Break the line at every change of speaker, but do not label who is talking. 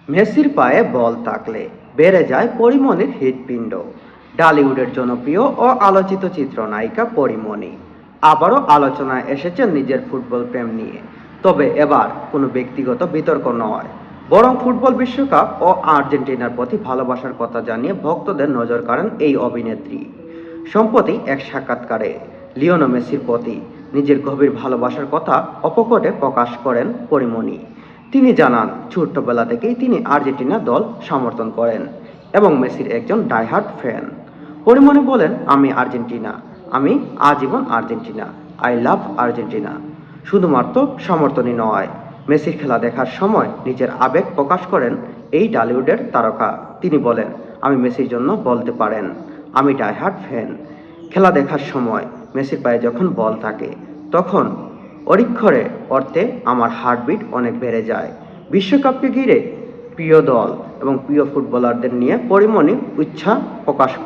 মেসির পায়ে বল থাকলে বেড়ে যায় পরিমণির হৃৎপিণ্ড। ঢালিউডের জনপ্রিয় ও আলোচিত চিত্রনায়িকা পরিমণি আবারও আলোচনায় এসেছেন নিজের ফুটবল প্রেম নিয়ে। তবে এবার কোনো ব্যক্তিগত বিতর্ক নয়, বরং ফুটবল বিশ্বকাপ ও আর্জেন্টিনার প্রতি ভালোবাসার কথা জানিয়ে ভক্তদের নজর কাড়েন এই অভিনেত্রী। সম্প্রতি এক সাক্ষাৎকারে লিওনেল মেসির প্রতি নিজের গভীর ভালোবাসার কথা অকপটে প্রকাশ করেন পরিমণি। তিনি জানান, ছোট্টবেলা থেকেই তিনি আর্জেন্টিনা দল সমর্থন করেন এবং মেসির একজন ডাইহার্ড ফ্যান। পরিমণি বলেন, আমি আর্জেন্টিনা, আমি আজীবন আর্জেন্টিনা, আই লাভ আর্জেন্টিনা। শুধুমাত্র সমর্থনই নয়, মেসির খেলা দেখার সময় নিজের আবেগ প্রকাশ করেন এই টলিউডের তারকা। তিনি বলেন, আমি মেসির জন্য বলতে পারেন আমি ডাইহার্ড ফ্যান। খেলা দেখার সময় মেসির পায়ে যখন বল থাকে তখন অরিক্ষরে অর্থে আমার হার্টবিট অনেক বেড়ে যায়। বিশ্বকাপকে ঘিরে প্রিয় দল এবং প্রিয় ফুটবলারদের নিয়ে পরিমণি ইচ্ছা প্রকাশ করেন।